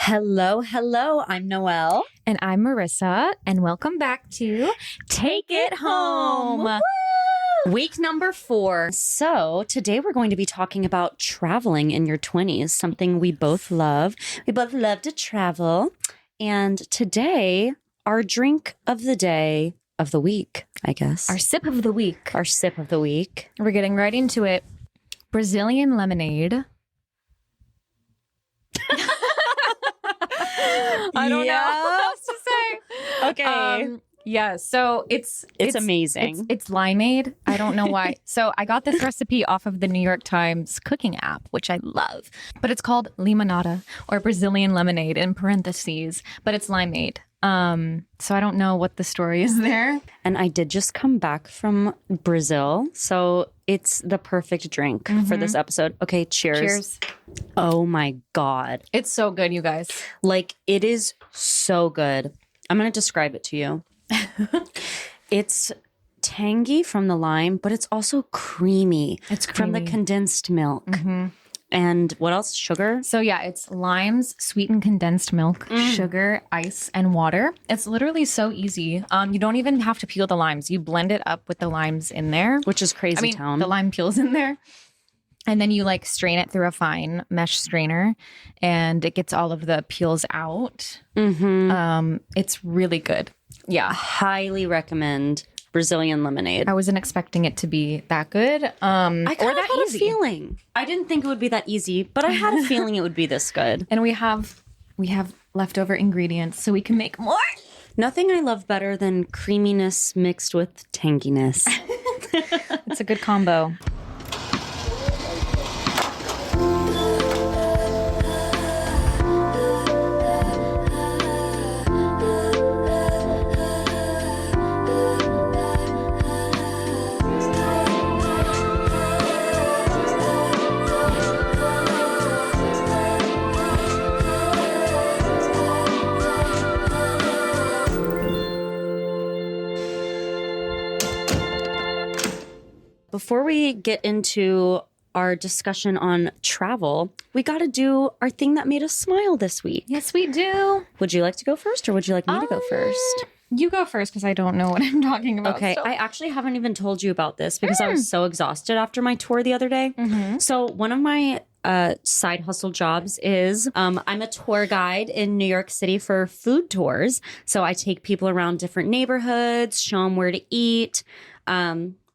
Hello, hello. I'm Noelle. And I'm Marisa, and welcome back to Take It Home. Woo! Week number 4. So today we're going to be talking about traveling in your 20s, something we both love. We both love to travel. And today, our drink of the day, of the week, I guess. Our sip of the week. Our sip of the week. We're getting right into it. Brazilian lemonade. I don't know what else to say. Okay. So it's amazing. It's limeade. I don't know why. So I got this recipe off of the New York Times cooking app, which I love. But it's called limonada or Brazilian lemonade in parentheses, but it's limeade. So I don't know what the story is there. And I did just come back from Brazil, so it's the perfect drink for this episode. Okay, cheers. Cheers. Oh my God. It's so good, you guys. Like, it is so good. I'm going to describe it to you. It's tangy from the lime, but it's also creamy. It's from the condensed milk. And what else? Sugar? So yeah, it's limes, sweetened condensed milk, sugar, ice, and water. It's literally so easy. You don't even have to peel the limes. You blend it up with the limes in there. Which is crazy town. The lime peels in there. And then you like strain it through a fine mesh strainer and it gets all of the peels out. It's really good. Yeah. Highly recommend Brazilian lemonade. I wasn't expecting it to be that good. I kind of had easy. a feeling. I didn't think it would be that easy, but I had a feeling it would be this good. And we have leftover ingredients so we can make more. Nothing I love better than creaminess mixed with tanginess. It's a good combo. Before we get into our discussion on travel, we got to do our thing that made us smile this week. Yes, we do. Would you like to go first or would you like me to go first? You go first because I don't know what I'm talking about. Okay, still. I actually haven't even told you about this because I was so exhausted after my tour the other day. So one of my side hustle jobs is I'm a tour guide in New York City for food tours. So I take people around different neighborhoods, show them where to eat.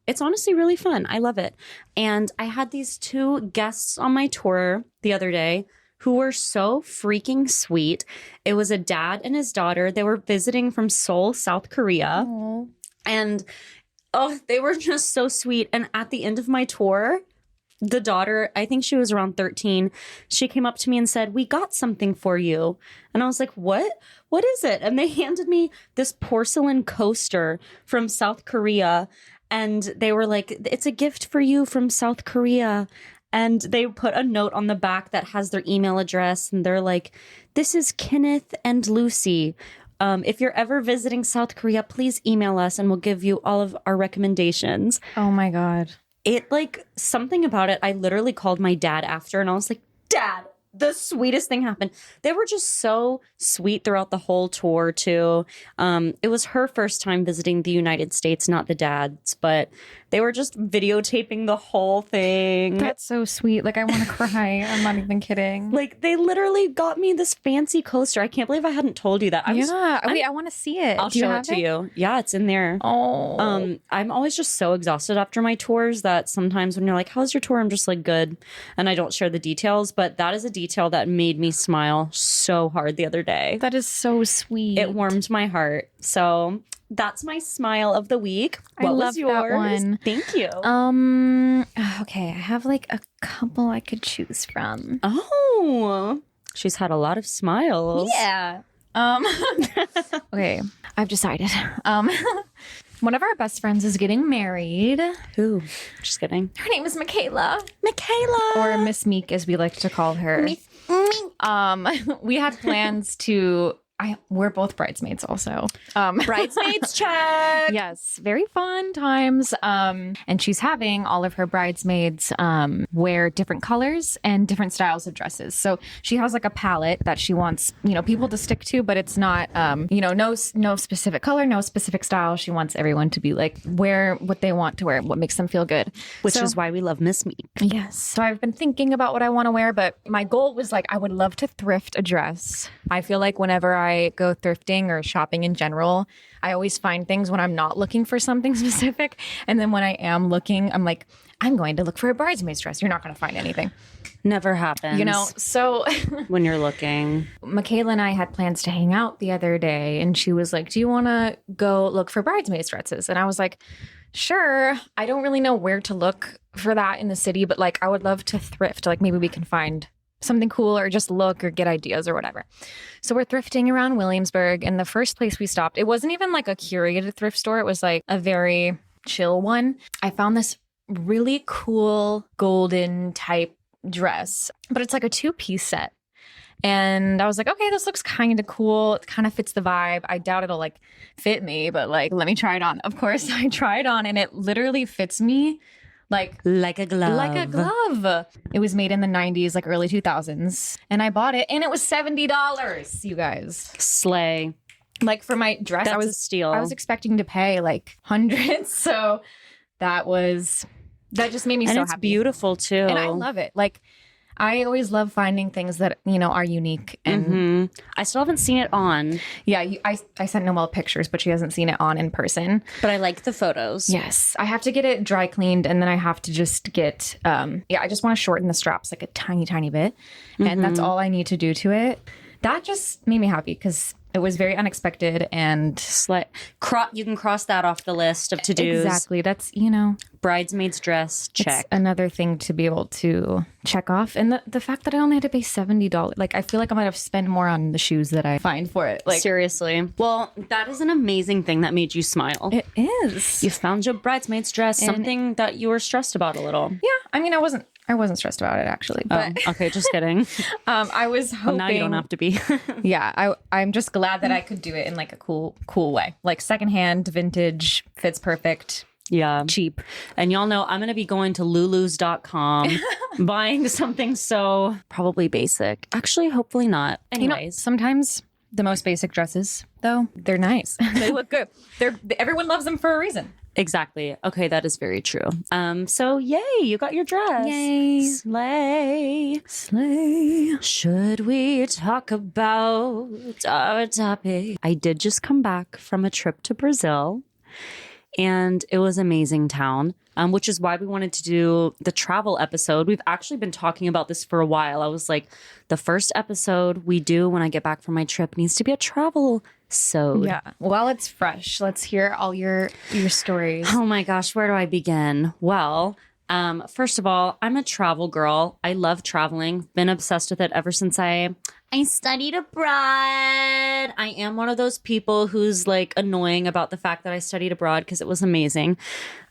It's honestly really fun. I love it. And I had these 2 guests on my tour the other day who were so freaking sweet. It was a dad and his daughter. They were visiting from Seoul, South Korea. Aww. And they were just so sweet. And at the end of my tour, the daughter, I think she was around 13, she came up to me and said, "We got something for you." And I was like, "What? What is it?" And they handed me this porcelain coaster from South Korea. And they were like, "It's a gift for you from South Korea." And they put a note on the back that has their email address. And they're like, "This is Kenneth and Lucy. If you're ever visiting South Korea, please email us and we'll give you all of our recommendations." Oh my God. It something about it. I literally called my dad after and I was like, "Dad, the sweetest thing happened." They were just so sweet throughout the whole tour too. It was her first time visiting the United States, not the dad's, but they were just videotaping the whole thing. That's so sweet. Like, I want to cry. I'm not even kidding. Like, they literally got me this fancy coaster. I can't believe I hadn't told you that. Wait, I want to see it. I'll show it to you. Yeah, it's in there. Oh. I'm always just so exhausted after my tours that sometimes when you're like, "How's your tour?" I'm just like, "Good." And I don't share the details, but that is a detail that made me smile so hard the other day. That is so sweet. It warmed my heart. So that's my smile of the week. What was yours? That one. Thank you. Okay, I have like a couple I could choose from. Oh, she's had a lot of smiles. Yeah. Okay, I've decided. One of our best friends is getting married. Who? Just kidding. Her name is Michaela. Michaela. Or Miss Meek, as we like to call her. Miss Meek. We had plans to we're both bridesmaids also. Bridesmaids check. Yes, very fun times. And she's having all of her bridesmaids wear different colors and different styles of dresses. So she has like a palette that she wants, people to stick to, but it's not, no specific color, no specific style. She wants everyone to be like, wear what they want to wear, what makes them feel good. Which is why we love Miss Meek. Yes. So I've been thinking about what I want to wear, but my goal was like, I would love to thrift a dress. I feel like whenever I go thrifting or shopping in general, I always find things when I'm not looking for something specific. And then when I am looking, I'm like, I'm going to look for a bridesmaid's dress. You're not going to find anything. Never happens. So when you're looking. Michaela and I had plans to hang out the other day, and she was like, do you want to go look for bridesmaid's dresses? And I was like, sure. I don't really know where to look for that in the city, but like I would love to thrift. Like maybe we can find something cool or just look or get ideas or whatever. So we're thrifting around Williamsburg, and the first place we stopped, it wasn't even like a curated thrift store. It was like a very chill one. I found this really cool golden type dress, but it's like a 2-piece set. And I was like, okay, this looks kind of cool. It kind of fits the vibe. I doubt it'll like fit me, but like, let me try it on. Of course, I tried on and it literally fits me like a glove. Like a glove. It was made in the 90s, like early 2000s. And I bought it and it was $70, you guys. Slay. Like for my dress, That's a steal. I was expecting to pay like hundreds. So that just made me so happy. And it's beautiful too. And I love it. Like, I always love finding things that, are unique. And I still haven't seen it on. Yeah, I sent Noelle pictures, but she hasn't seen it on in person. But I like the photos. Yes. I have to get it dry cleaned, and then I have to just get, I just want to shorten the straps like a tiny, tiny bit. And that's all I need to do to it. That just made me happy because it was very unexpected and you can cross that off the list of to-dos. Exactly. That's, bridesmaid's dress, check. It's another thing to be able to check off. And the fact that I only had to pay $70, like I feel like I might have spent more on the shoes that I find for it. Like seriously. Well, that is an amazing thing that made you smile. It is. You found your bridesmaid's dress, something that you were stressed about a little. Yeah. I mean, I wasn't stressed about it actually, but okay, just kidding. I was hoping. Well, now you don't have to be. Yeah, I'm just glad that I could do it in like a cool way, like secondhand, vintage, fits perfect. Yeah. Cheap. And y'all know I'm going to be going to lulus.com, buying something so probably basic. Actually, hopefully not. Anyways. Sometimes the most basic dresses, though, they're nice. They look good. Everyone loves them for a reason. Exactly. Okay, that is very true. So yay, you got your dress. Yay. Slay. Should we talk about our topic? I did just come back from a trip to Brazil, and it was amazing town, which is why we wanted to do the travel episode. We've actually been talking about this for a while. I was like, the first episode we do when I get back from my trip needs to be a travel episode. Yeah. While it's fresh, let's hear all your stories. Oh my gosh, where do I begin? Well, first of all, I'm a travel girl. I love traveling. Been obsessed with it ever since I studied abroad. I am one of those people who's like annoying about the fact that I studied abroad because it was amazing.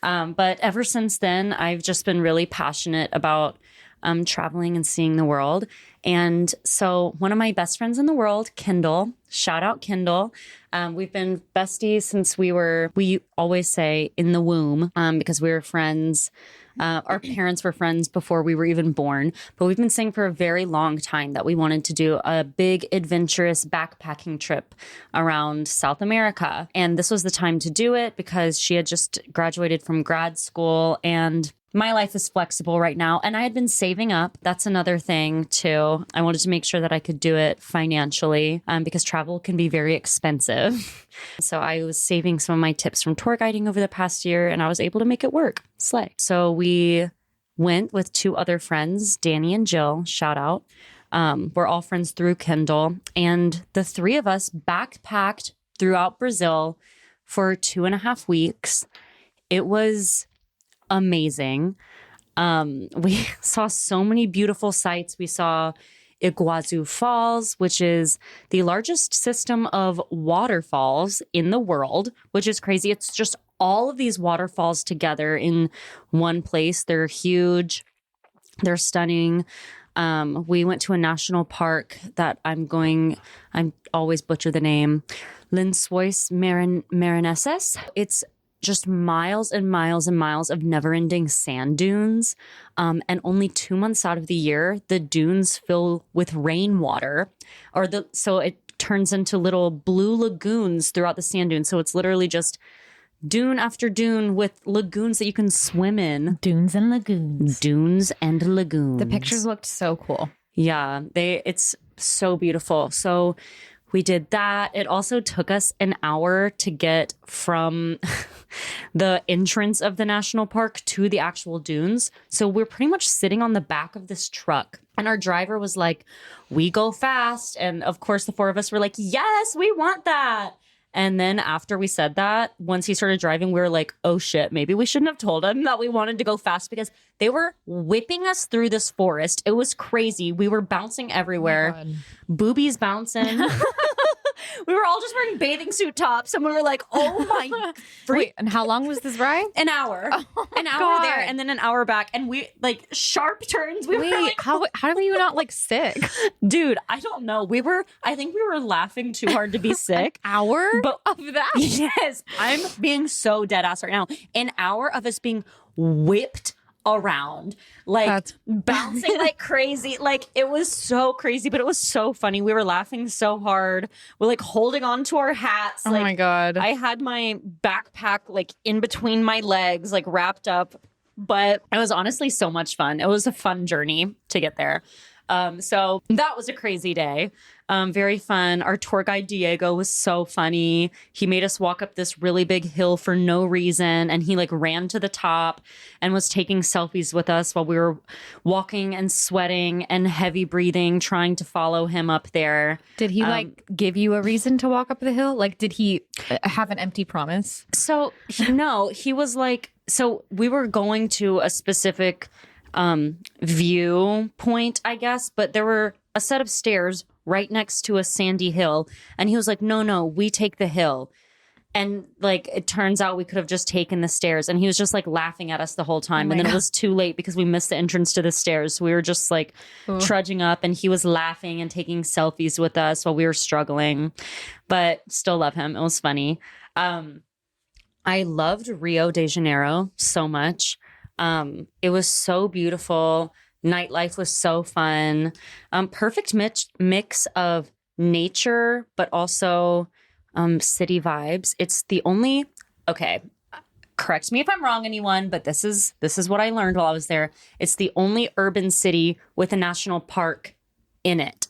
But ever since then, I've just been really passionate about traveling and seeing the world. And so one of my best friends in the world, Kendall, shout out Kendall. We've been besties since we always say in the womb, because we were friends. Our parents were friends before we were even born, but we've been saying for a very long time that we wanted to do a big adventurous backpacking trip around South America. And this was the time to do it because she had just graduated from grad school and my life is flexible right now. And I had been saving up. That's another thing too. I wanted to make sure that I could do it financially because travel can be very expensive. So I was saving some of my tips from tour guiding over the past year and I was able to make it work. Slay. So we went with 2 other friends, Danny and Jill, shout out. We're all friends through Kendall. And the 3 of us backpacked throughout Brazil for 2.5 weeks. It was amazing. We saw so many beautiful sights. We saw Iguazu Falls, which is the largest system of waterfalls in the world, which is crazy. It's just all of these waterfalls together in one place. They're huge. They're stunning. We went to a national park that I always butcher the name, Linsois Marineses. It's just miles and miles and miles of never-ending sand dunes. And only 2 months out of the year, the dunes fill with rainwater, so it turns into little blue lagoons throughout the sand dunes. So it's literally just dune after dune with lagoons that you can swim in. Dunes and lagoons. Dunes and lagoons. The pictures looked so cool. Yeah, it's so beautiful. So we did that. It also took us an hour to get from the entrance of the national park to the actual dunes. So we're pretty much sitting on the back of this truck. And our driver was like, we go fast. And of course, the four of us were like, yes, we want that. And then after we said that, once he started driving, we were like, oh shit, maybe we shouldn't have told him that we wanted to go fast, because they were whipping us through this forest. It was crazy. We were bouncing everywhere. Oh Boobies bouncing. We were all just wearing bathing suit tops, and we were like, oh my Wait, and how long was this ride? An hour. An hour God. there and then an hour back. And we like sharp turns. We Wait, were like, how were you not like sick? dude, I don't know. I think we were laughing too hard to be sick. Hour But of that? yes, I'm being so dead ass right now. An hour of us being whipped around, like That's- bouncing like crazy. Like it was so crazy, but it was so funny. We were laughing so hard. We're like holding on to our hats. Oh Like, my God. I had my backpack like in between my legs, like wrapped up. But it was honestly so much fun. It was a fun journey to get there. So that was a crazy day. Very fun. Our tour guide, Diego, was so funny. He made us walk up this really big hill for no reason. And he like ran to the top and was taking selfies with us while we were walking and sweating and heavy breathing, trying to follow him up there. Did he like give you a reason to walk up the hill? Like, did he have an empty promise? So no, he was like, so we were going to a specific viewpoint, I guess, but there were a set of stairs right next to a sandy hill. And he was like, no, we take the hill. And like, it turns out we could have just taken the stairs. And he was just like laughing at us the whole time. And then it was too late because we missed the entrance to the stairs. So we were just like trudging up, and he was laughing and taking selfies with us while we were struggling, but still love him. It was funny. I loved Rio de Janeiro so much. It was so beautiful. Nightlife was so fun. Perfect mix of nature, but also city vibes. It's the only, okay, correct me if I'm wrong, anyone, but this is what I learned while I was there. It's the only urban city with a national park in it,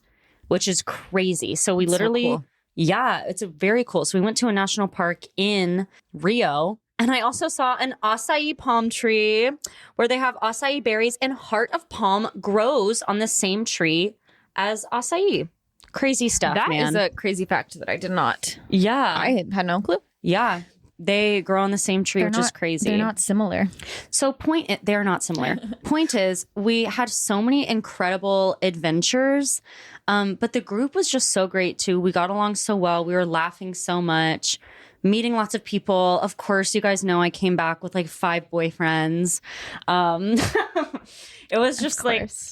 which is crazy. So we literally, so cool. Yeah, it's very cool. So we went to a national park in Rio. And I also saw an acai palm tree where they have acai berries, and heart of palm grows on the same tree as acai. Crazy stuff, That man. is a crazy fact that I did not. Yeah. I had no clue. Yeah. They grow on the same tree, which is crazy. They're not similar. So they're not similar. Point is, we had so many incredible adventures, but the group was just so great too. We got along so well. We were laughing so much, meeting lots of people. Of course, you guys know I came back with like 5 boyfriends. It was just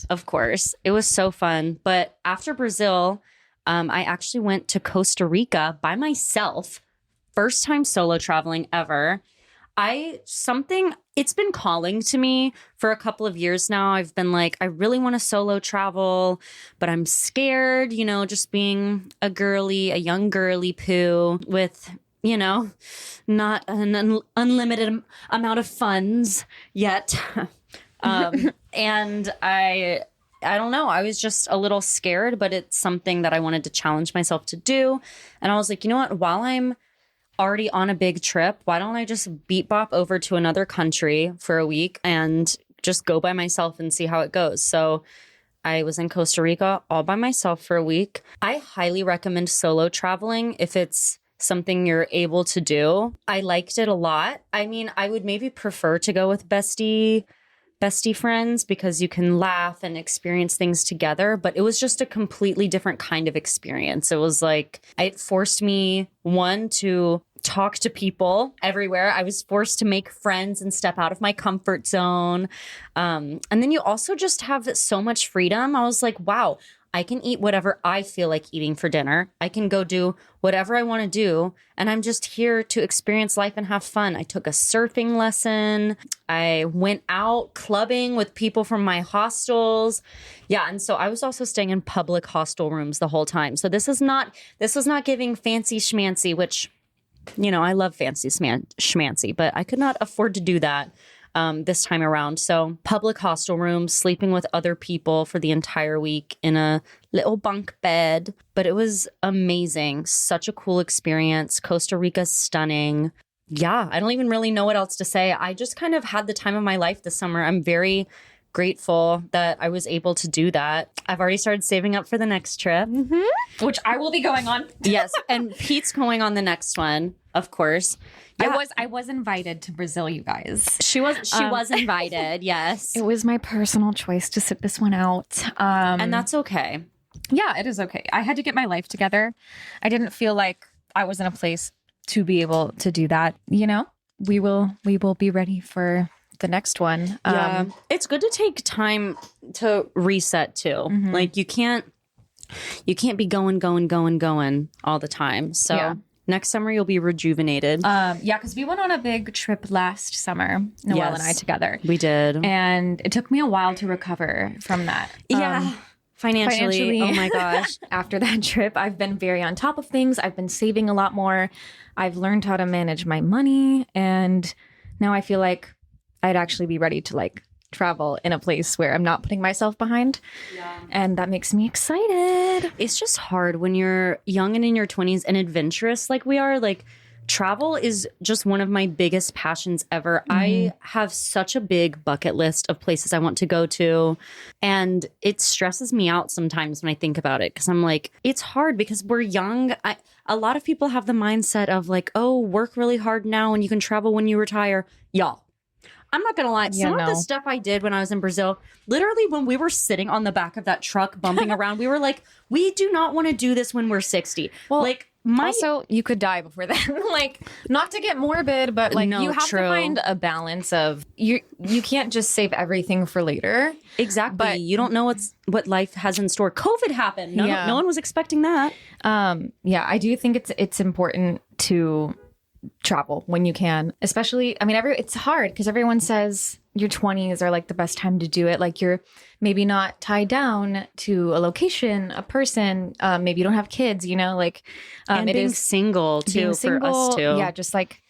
of course, it was so fun. But after Brazil, I actually went to Costa Rica by myself. First time solo traveling ever. It's been calling to me for a couple of years now. I've been like, I really want to solo travel, but I'm scared, just being a young girly poo with, not an unlimited amount of funds yet. And I don't know. I was just a little scared, but it's something that I wanted to challenge myself to do. And I was like, you know what? While I'm already on a big trip, why don't I just beat bop over to another country for a week and just go by myself and see how it goes? So I was in Costa Rica all by myself for a week. I highly recommend solo traveling if it's something you're able to do. I liked it a lot. I mean, I would maybe prefer to go with bestie friends because you can laugh and experience things together, but it was just a completely different kind of experience. It was like, it forced me, one, to talk to people everywhere. I was forced to make friends and step out of my comfort zone. And then you also just have so much freedom. I was like, wow, I can eat whatever I feel like eating for dinner. I can go do whatever I want to do. And I'm just here to experience life and have fun. I took a surfing lesson. I went out clubbing with people from my hostels. Yeah. And so I was also staying in public hostel rooms the whole time. So this was not giving fancy schmancy, which, you know, I love fancy schmancy, but I could not afford to do that. This time around. So public hostel rooms, sleeping with other people for the entire week in a little bunk bed. But it was amazing. Such a cool experience. Costa Rica's stunning. Yeah, I don't even really know what else to say. I just kind of had the time of my life this summer. I'm very grateful that I was able to do that. I've already started saving up for the next trip. Which I will be going on. Yes. And Pete's going on the next one, of course. Yeah. I was invited to Brazil, you guys. She was invited, yes. It was my personal choice to sit this one out. And that's okay. Yeah, it is okay. I had to get my life together. I didn't feel like I was in a place to be able to do that. You know, we will be ready for the next one. Yeah. It's good to take time to reset too. Like you can't be going all the time. So Yeah. Next summer, you'll be rejuvenated. Yeah, because we went on a big trip last summer, Noelle and I together. We did. And it took me a while to recover from that. Yeah. Financially. Oh my gosh. After that trip, I've been very on top of things. I've been saving a lot more. I've learned how to manage my money. And now I feel like I'd actually be ready to like travel in a place where I'm not putting myself behind. Yeah. And that makes me excited. It's just hard when you're young and in your 20s and adventurous like we are. Like travel is just one of my biggest passions ever. I have such a big bucket list of places I want to go to. And it stresses me out sometimes when I think about it because I'm like, it's hard because we're young. A lot of people have the mindset of like, oh, work really hard now and you can travel when you retire. Y'all. I'm not going to lie. Some of the stuff I did when I was in Brazil, literally when we were sitting on the back of that truck bumping around, we were like, we do not want to do this when we're 60. Well, like also, you could die before then. Like, not to get morbid, but like No, you have true. to find a balance of you can't just save everything for later. Exactly. But you don't know what life has in store. COVID happened. No one was expecting that. Yeah, I do think it's important to travel when you can, especially, I mean, it's hard because everyone says your 20s are like the best time to do it. Like you're maybe not tied down to a location, a person, maybe you don't have kids, you know, like, And it being is single too being for single, us too. yeah, just like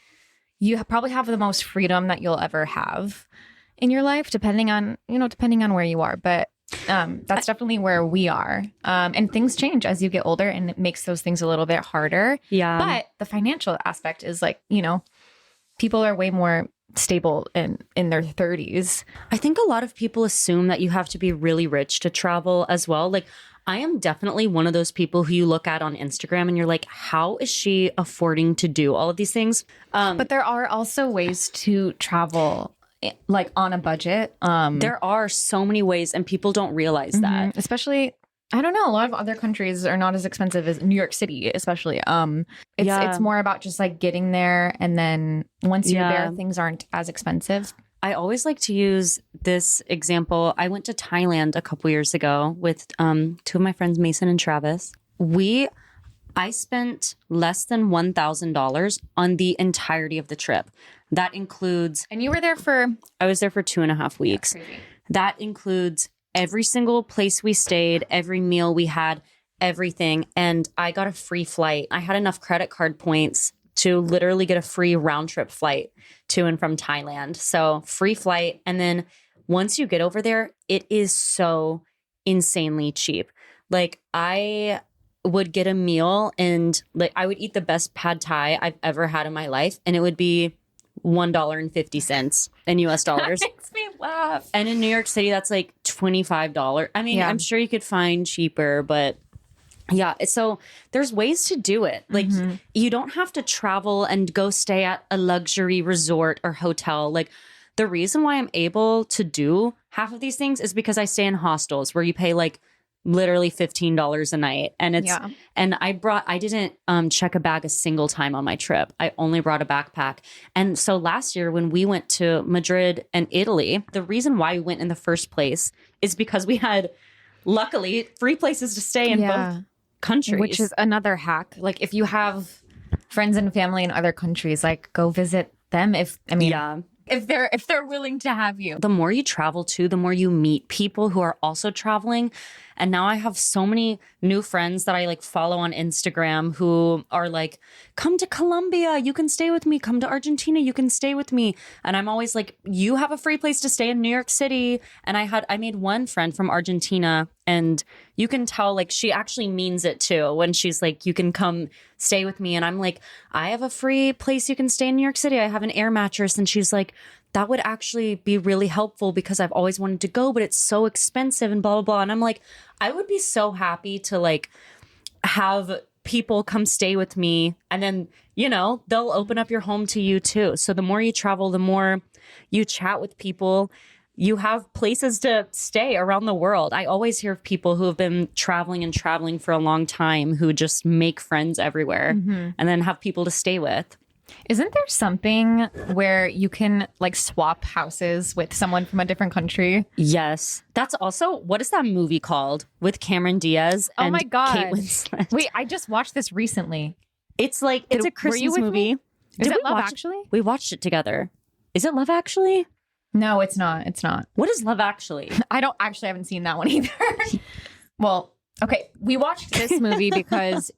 you probably have the most freedom that you'll ever have in your life, depending on where you are. But that's definitely where we are. And things change as you get older and it makes those things a little bit harder. Yeah. But the financial aspect is like, you know, people are way more stable in their 30s. I think a lot of people assume that you have to be really rich to travel as well. Like I am definitely one of those people who you look at on Instagram and you're like, how is she affording to do all of these things? But there are also ways to travel like on a budget. There are so many ways and people don't realize that. Especially, I don't know, a lot of other countries are not as expensive as New York City, especially. It's more about just like getting there. And then once you're there, things aren't as expensive. I always like to use this example. I went to Thailand a couple years ago with two of my friends, Mason and Travis. I spent less than $1,000 on the entirety of the trip. That includes... And you were there I was there for 2.5 weeks. Yeah, crazy. That includes every single place we stayed, every meal we had, everything. And I got a free flight. I had enough credit card points to literally get a free round trip flight to and from Thailand. So free flight. And then once you get over there, it is so insanely cheap. Like I would get a meal and like I would eat the best pad thai I've ever had in my life. And it would be $1.50 in US dollars. That makes me laugh. And in New York City, that's like $25. I mean, I'm sure you could find cheaper, but yeah. So there's ways to do it. Like you don't have to travel and go stay at a luxury resort or hotel. Like the reason why I'm able to do half of these things is because I stay in hostels where you pay like literally $15 a night. And it's, Yeah. and I didn't check a bag a single time on my trip. I only brought a backpack. And so last year when we went to Madrid and Italy, the reason why we went in the first place is because we had luckily free places to stay in both countries. Which is another hack. Like if you have friends and family in other countries, like go visit them if they're willing to have you. The more you travel too, the more you meet people who are also traveling. And now I have so many new friends that I like follow on Instagram who are like, come to Colombia, you can stay with me. Come to Argentina, you can stay with me. And I'm always like, you have a free place to stay in New York City. And I made one friend from Argentina, and you can tell like she actually means it too when she's like, you can come stay with me. And I'm like, I have a free place you can stay in New York City. I have an air mattress. And she's like, that would actually be really helpful because I've always wanted to go, but it's so expensive and blah, blah, blah. And I'm like, I would be so happy to like have people come stay with me. And then, you know, they'll open up your home to you too. So the more you travel, the more you chat with people, you have places to stay around the world. I always hear of people who have been traveling for a long time who just make friends everywhere and then have people to stay with. Isn't there something where you can like swap houses with someone from a different country? Yes. That's also, what is that movie called with Cameron Diaz and Oh my God. Kate Winslet? Wait, I just watched this recently. It's like, it's a were you Christmas with movie. me? Is Did it we Love watch Actually? We watched it together. Is it Love Actually? No, it's not. It's not. What is Love Actually? I haven't seen that one either. Well, okay. We watched this movie because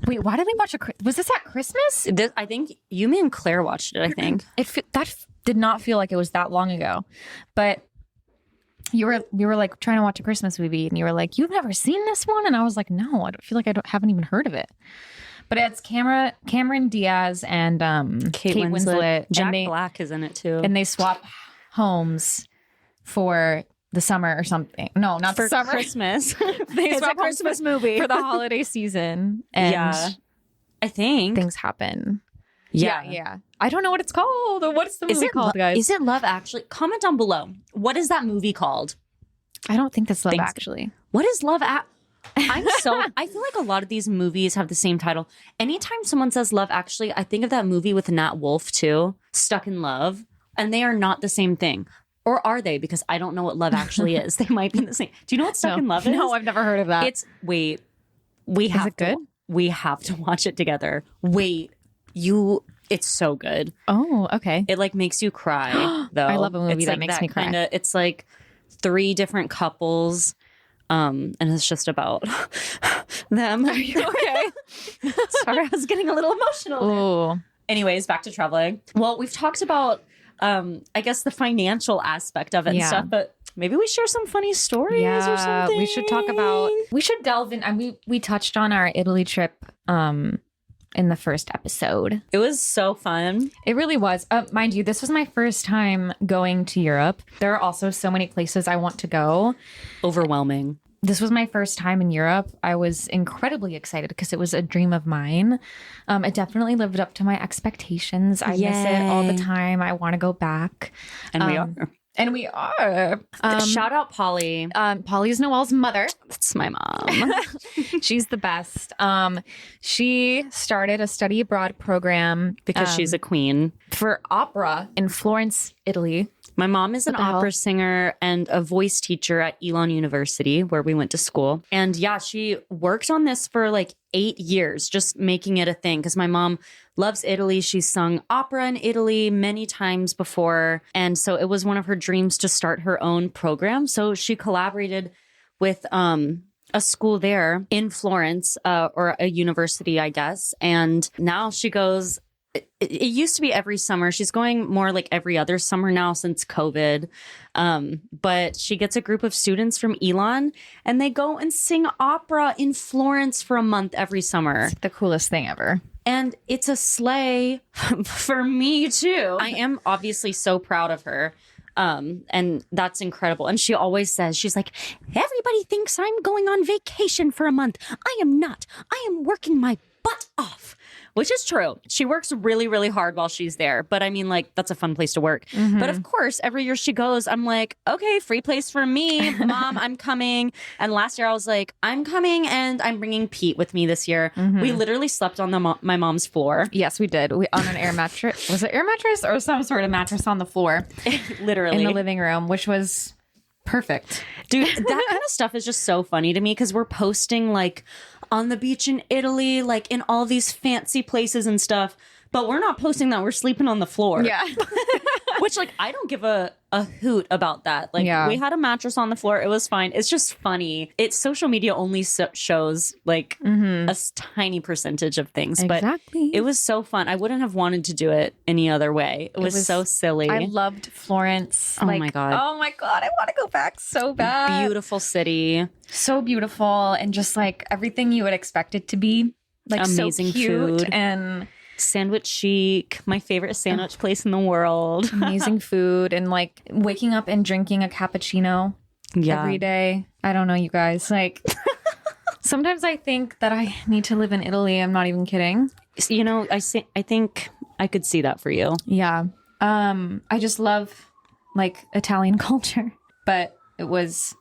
wait, why did we watch was this at Christmas? I think you, me, and Claire watched it, I think. That did not feel like it was that long ago. But we were like trying to watch a Christmas movie and you were like, you've never seen this one? And I was like, no, I don't feel like haven't even heard of it. But it's Cameron Diaz and Kate Winslet. Jack Black is in it too. And they swap homes for the summer or something. No, not for the summer. Christmas. It's a Christmas movie for the holiday season. And yeah. I think things happen. Yeah. Yeah. I don't know what it's called. What's the movie called, guys? Is it Love Actually? Comment down below. What is that movie called? I don't think that's Love Actually. What is Love I feel like a lot of these movies have the same title. Anytime someone says Love Actually, I think of that movie with Nat Wolff too, Stuck in Love. And they are not the same thing. Or are they? Because I don't know what Love Actually is. They might be the same. Do you know what Stuck in Love is? No, I've never heard of that. Is it good? We have to watch it together. It's so good. Oh, okay. It like makes you cry though. I love a movie that makes me cry. It's like 3 different couples. And it's just about them. Are you okay? Sorry, I was getting a little emotional. Oh. Anyways, back to traveling. Well, we've talked about, I guess, the financial aspect of it and stuff, but maybe we share some funny stories or something. We should delve in. And we touched on our Italy trip in the first episode. It was so fun. It really was. Mind you, this was my first time going to Europe. There are also so many places I want to go. Overwhelming. This was my first time in Europe. I was incredibly excited because it was a dream of mine. It definitely lived up to my expectations. I miss it all the time. I want to go back. And we are. And we are. Shout out Polly. Polly's Noelle's mother. That's my mom. She's the best. She started a study abroad program because she's a queen for opera in Florence, Italy. My mom is an opera singer and a voice teacher at Elon University, where we went to school. And yeah, she worked on this for like 8 years, just making it a thing. Because my mom loves Italy. She's sung opera in Italy many times before. And so it was one of her dreams to start her own program. So she collaborated with a school there in Florence, or a university, I guess. And now she goes... It used to be every summer. She's going more like every other summer now since COVID. But she gets a group of students from Elon and they go and sing opera in Florence for a month every summer. It's the coolest thing ever. And it's a sleigh for me too. I am obviously so proud of her. And that's incredible. And she always says, she's like, everybody thinks I'm going on vacation for a month. I am not. I am working my butt off, which is true. She works really, really hard while she's there. But I mean, like, that's a fun place to work. But of course, every year she goes, I'm like, okay, free place for me. Mom, I'm coming. And last year I was like, I'm coming and I'm bringing Pete with me this year. We literally slept on my mom's floor. Yes, we did. We on an air mattress. Was it air mattress or some sort of mattress on the floor? Literally. In the living room, which was perfect. Dude, that kind of stuff is just so funny to me because we're posting like on the beach in Italy, like in all these fancy places and stuff, but we're not posting that we're sleeping on the floor. Yeah. Which, like, I don't give a hoot about that. Like, we had a mattress on the floor. It was fine. It's just funny. Social media only shows like a tiny percentage of things. Exactly. But it was so fun. I wouldn't have wanted to do it any other way. It was so silly. I loved Florence. Oh my God. Oh my God. I want to go back so bad. Beautiful city. So beautiful. And just like everything you would expect it to be. Like amazing so cute food. And Sandwich Chic, my favorite sandwich place in the world. amazing food and like waking up and drinking a cappuccino every day. I don't know, you guys. Like sometimes I think that I need to live in Italy. I'm not even kidding. You know, I think I could see that for you. Yeah. I just love like Italian culture, but it was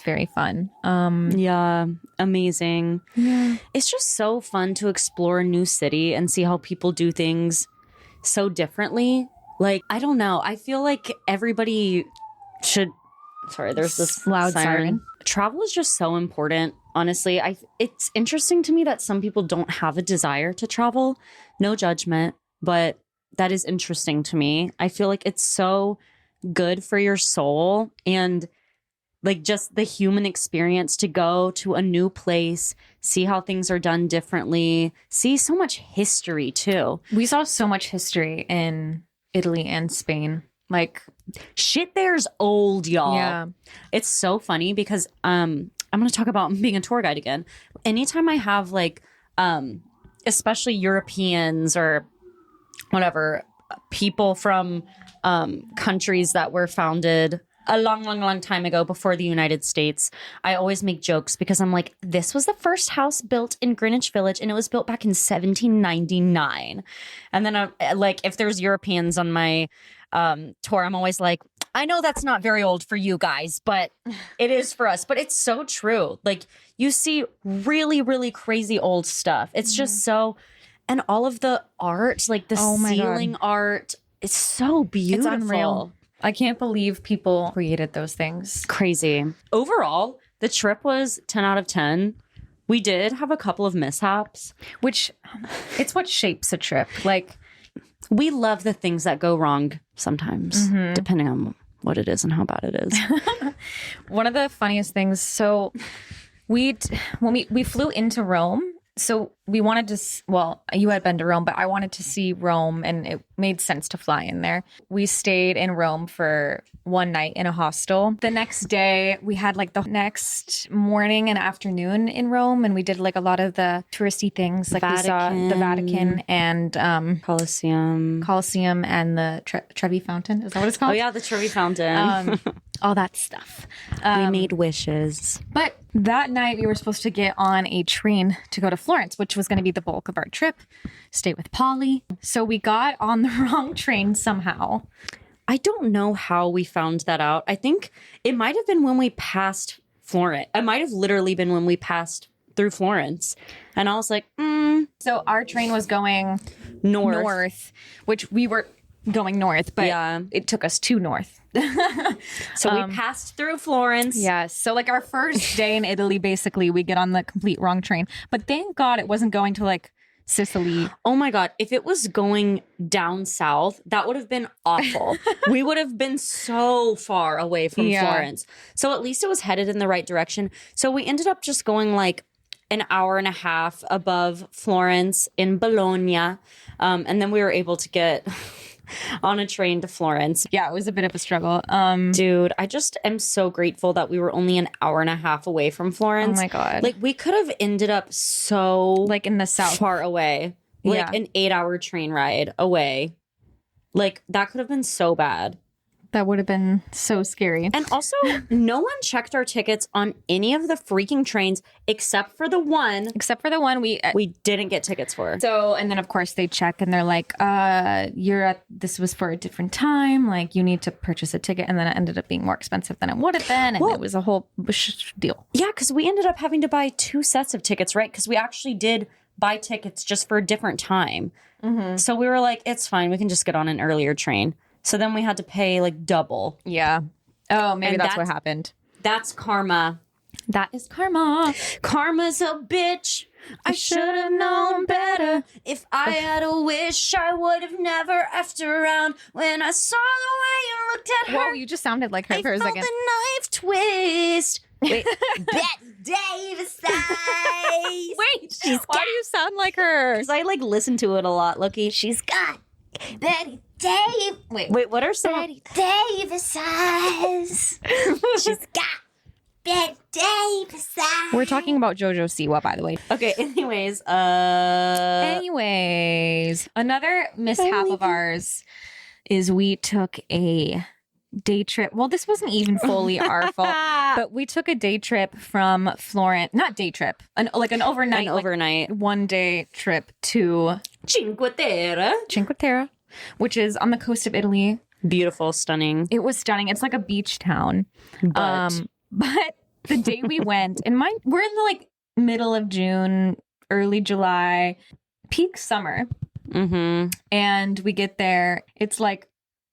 very fun. Yeah, amazing. Yeah. It's just so fun to explore a new city and see how people do things so differently. Like, I don't know. I feel like everybody should. Sorry, there's this loud siren. Travel is just so important. Honestly, it's interesting to me that some people don't have a desire to travel. No judgment, but that is interesting to me. I feel like it's so good for your soul and like just the human experience to go to a new place, see how things are done differently, see so much history too. We saw so much history in Italy and Spain. Like shit there's old, y'all. Yeah. It's so funny because I'm going to talk about being a tour guide again. Anytime I have like especially Europeans or whatever, people from countries that were founded a long, long, long time ago before the United States, I always make jokes because I'm like, this was the first house built in Greenwich Village and it was built back in 1799. And then like, if there's Europeans on my tour, I'm always like, I know that's not very old for you guys, but it is for us. But it's so true. Like you see really, really crazy old stuff. It's just so, and all of the art, like the ceiling art, it's so beautiful. It's unreal. I can't believe people created those things. Crazy. Overall, the trip was 10 out of 10. We did have a couple of mishaps. Which, it's what shapes a trip. Like, we love the things that go wrong sometimes, depending on what it is and how bad it is. One of the funniest things, so when we flew into Rome, so we wanted to, well, you had been to Rome, but I wanted to see Rome and it made sense to fly in there. We stayed in Rome for one night in a hostel. The next day, we had like the next morning and afternoon in Rome and we did like a lot of the touristy things. Like we saw the Vatican and Colosseum and the Trevi Fountain. Is that what it's called? Oh yeah, the Trevi Fountain. All that stuff. We made wishes. But that night we were supposed to get on a train to go to Florence, which was going to be the bulk of our trip, stay with Polly. So we got on the wrong train somehow. I don't know how we found that out. I think it might have been when we passed Florence. It might have literally been when we passed through Florence. And I was like, So our train was going north, which we were going north, but it took us to north. So we passed through Florence. Yes. So like our first day in Italy, basically, we get on the complete wrong train. But thank God it wasn't going to like Sicily. Oh my God. If it was going down south, that would have been awful. We would have been so far away from Florence. So at least it was headed in the right direction. So we ended up just going like an hour and a half above Florence in Bologna. And then we were able to get on a train to Florence. Yeah, it was a bit of a struggle. Dude, I just am so grateful that we were only an hour and a half away from Florence. Oh my God. Like we could have ended up so like in the south, far away. Like an 8-hour train ride away. Like that could have been so bad. That would have been so scary. And also, no one checked our tickets on any of the freaking trains except for the one we didn't get tickets for. So, and then of course they check and they're like, this was for a different time. Like, you need to purchase a ticket. And then it ended up being more expensive than it would have been. And it was a whole deal. Yeah, because we ended up having to buy 2 sets of tickets, right? Because we actually did buy tickets just for a different time. Mm-hmm. So we were like, it's fine. We can just get on an earlier train. So then we had to pay like double. Yeah. Oh, maybe that's what happened. That's karma. That is karma. Karma's a bitch. I should have known better. If I had a wish, I would have never effed around. When I saw the way you looked at her. Whoa, you just sounded like her for a second. I felt the knife twist. Wait, Bette Davis eyes. Wait, why do you sound like her? Because I like listen to it a lot, Lucky. She's got Betty Davis. Wait, what are some? Betty Davis eyes. She's got Betty Davis eyes. We're talking about Jojo Siwa, by the way. Okay, anyways, another mishap of ours is we took a day trip. Well, this wasn't even fully our fault, but we took a day trip from Florence. Not day trip, an overnight, one day trip to Cinque Terre, which is on the coast of Italy. Beautiful, stunning. It was stunning. It's like a beach town. But the day we went, and we're in the like middle of June, early July, peak summer. Mm-hmm. And we get there. It's like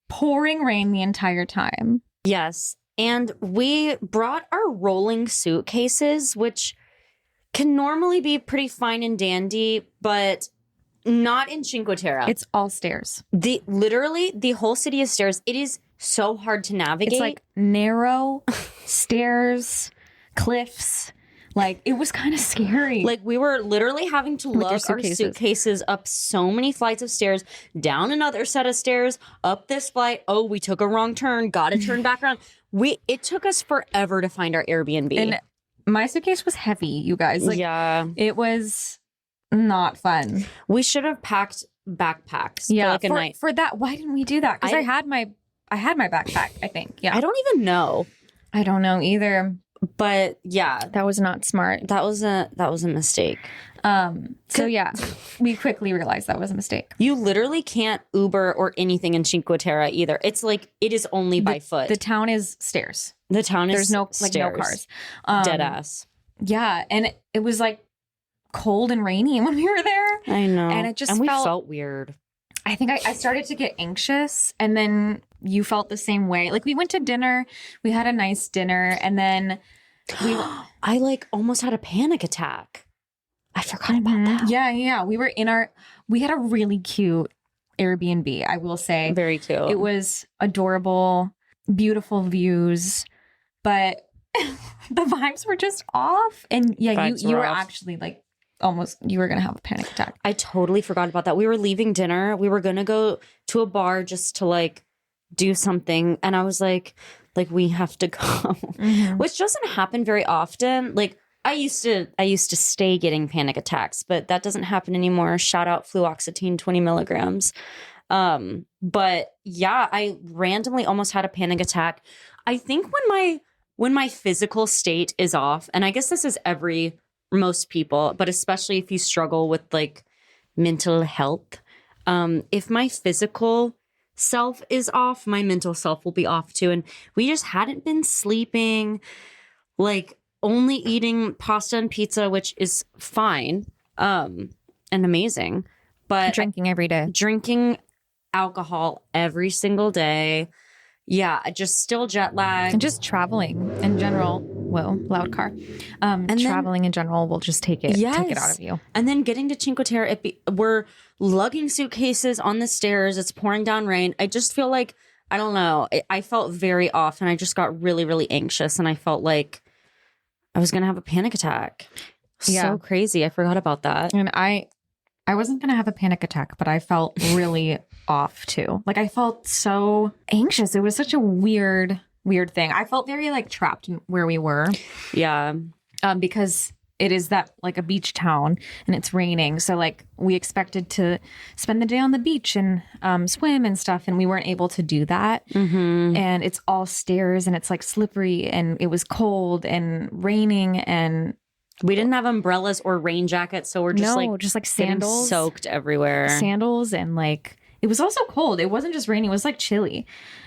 pouring rain the entire time. Yes. And we brought our rolling suitcases, which can normally be pretty fine and dandy, but not in Cinque Terre. It's all stairs. Literally, the whole city is stairs. It is so hard to navigate. It's like narrow stairs, cliffs. Like, it was kind of scary. Like, we were literally having to lug our suitcases up so many flights of stairs, down another set of stairs, up this flight. Oh, we took a wrong turn. Got to turn back around. It took us forever to find our Airbnb. And my suitcase was heavy, you guys. Like, yeah. It was not fun. We should have packed backpacks for like a night. For that, why didn't we do that? Because I had my backpack, I think. Yeah. I don't even know. I don't know either. But yeah, that was not smart. That was a mistake. So yeah, we quickly realized that was a mistake. You literally can't Uber or anything in Cinque Terre either. It's like it is only by foot. The town is stairs. There's no cars. Dead ass. Yeah, and it was like cold and rainy when we were there. I know, and we felt weird. I think I started to get anxious, and then you felt the same way. Like, we went to dinner, we had a nice dinner, and then I like almost had a panic attack. I forgot about that. Yeah. We had a really cute Airbnb, I will say. Very cute. It was adorable, beautiful views, but the vibes were just off. And yeah, you were actually like, you were going to have a panic attack. I totally forgot about that. We were leaving dinner. We were going to go to a bar just to like do something. And I was like, we have to go, which doesn't happen very often. Like I used to stay getting panic attacks, but that doesn't happen anymore. Shout out fluoxetine 20 milligrams. But yeah, I randomly almost had a panic attack. I think when my physical state is off, and I guess this is most people, but especially if you struggle with like mental health, if my physical self is off, my mental self will be off too. And we just hadn't been sleeping, like only eating pasta and pizza, which is fine and amazing, but drinking every day, drinking alcohol every single day. Yeah, just still jet lagged. And just traveling in general. Whoa, loud car. And traveling in general will just take it out of you. And then getting to Cinque Terre, we're lugging suitcases on the stairs. It's pouring down rain. I just feel like, I don't know. I felt very off, and I just got really, really anxious, and I felt like I was going to have a panic attack. Yeah. So crazy. I forgot about that. And I wasn't going to have a panic attack, but I felt really off too. Like, I felt so anxious. It was such a weird thing. I felt very like trapped in where we were. Yeah. Because it is that like a beach town and it's raining. So like we expected to spend the day on the beach and swim and stuff. And we weren't able to do that. Mm-hmm. And it's all stairs and it's like slippery and it was cold and raining and We didn't have umbrellas or rain jackets. So we're just just like getting sandals, soaked everywhere. sandals. And like, it was also cold. It wasn't just raining. It was like chilly.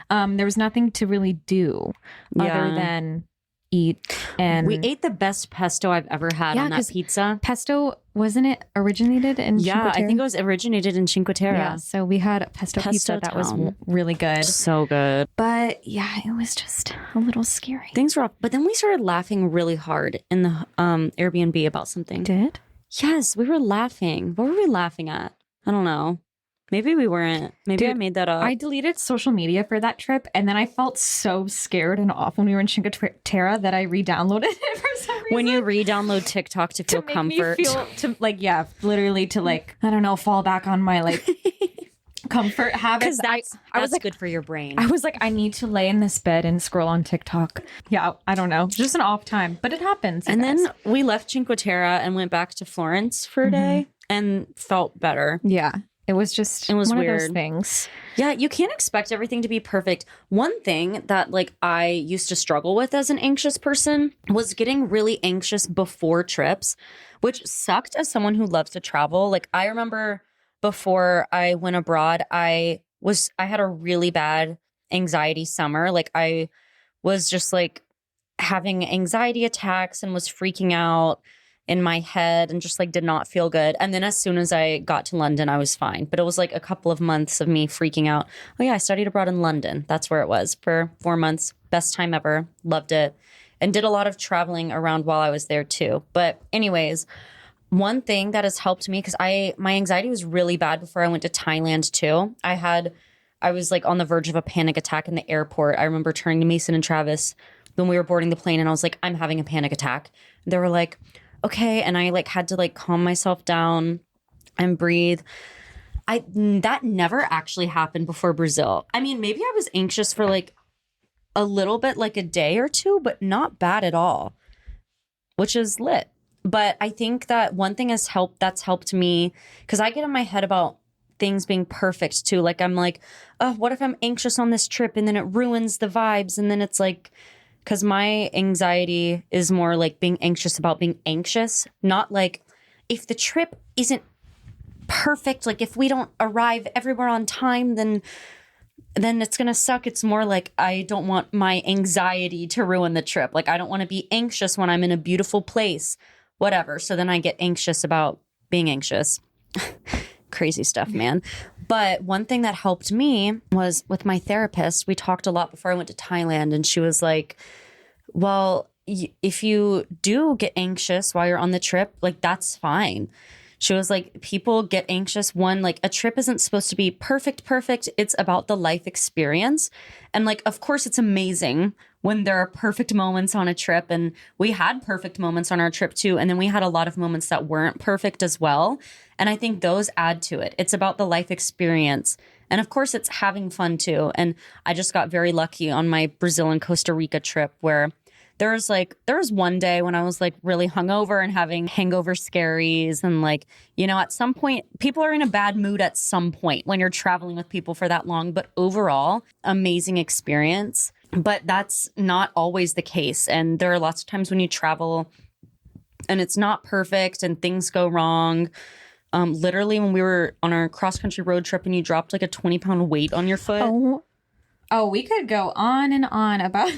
There was nothing to really do other than eat. And we ate the best pesto I've ever had on that 'cause pizza. pesto, wasn't it originated in Yeah, Cinque I Terre? think it was originated in Cinque Terre. Yeah, so we had pesto pizza that was town. really good. So good. But yeah, it was just a little scary. Things were off. But then we started laughing really hard in the Airbnb about something. Did? Yes, we were laughing. What were we laughing at? I don't know. Maybe we weren't. Maybe Dude, I made that up. I deleted social media for that trip, and then I felt so scared and off when we were in Cinque Terre that I re-downloaded it for some reason. when you re-download TikTok to feel to make comfort. me feel to like literally to like I don't know, fall back on my like comfort habits. Because I was like, good for your brain. I was like, I need to lay in this bed and scroll on TikTok. Yeah, I don't know, just an off time, but it happens. And then we left Cinque Terre and went back to Florence for a day and felt better. yeah. It was It was one of weird. those things. Yeah, you can't expect everything to be perfect. One thing that like I used to struggle with as an anxious person was getting really anxious before trips, which sucked as someone who loves to travel. Like I remember before I went abroad, I had a really bad anxiety summer. Like I was just like having anxiety attacks and was freaking out in my head and just like did not feel good. And then as soon as I got to London, I was fine. But it was like a couple of months of me freaking out. Oh yeah, I studied abroad in London. That's where it was for 4 months. Best time ever. Loved it. And did a lot of traveling around while I was there too. But anyways, one thing that has helped me, because my anxiety was really bad before I went to Thailand too. I was like on the verge of a panic attack in the airport. I remember turning to Mason and Travis when we were boarding the plane and I was like, I'm having a panic attack. And they were like, okay. And I like had to like calm myself down and breathe. That never actually happened before Brazil. I mean, maybe I was anxious for like a little bit, like a day or two, but not bad at all, which is lit. But I think that one thing that's helped me, because I get in my head about things being perfect too. Like I'm like, oh, what if I'm anxious on this trip and then it ruins the vibes? And then it's like, because my anxiety is more like being anxious about being anxious, not like if the trip isn't perfect, like if we don't arrive everywhere on time, then it's going to suck. It's more like I don't want my anxiety to ruin the trip. Like I don't want to be anxious when I'm in a beautiful place, whatever. So then I get anxious about being anxious. Crazy stuff, man. But one thing that helped me was with my therapist. We talked a lot before I went to Thailand, and she was like, well, if you do get anxious while you're on the trip, like that's fine. She was like, people get anxious. One, like a trip isn't supposed to be perfect. It's about the life experience. And like, of course, it's amazing when there are perfect moments on a trip. And we had perfect moments on our trip too. And then we had a lot of moments that weren't perfect as well. And I think those add to it. It's about the life experience. And of course, it's having fun too. And I just got very lucky on my Brazil and Costa Rica trip where there was one day when I was like really hungover and having hangover scaries. And like, you know, at some point, people are in a bad mood at some point when you're traveling with people for that long. But overall, amazing experience. But that's not always the case. And there are lots of times when you travel and it's not perfect and things go wrong. Literally, when we were on our cross-country road trip and you dropped like a 20-pound weight on your foot. Oh, we could go on and on about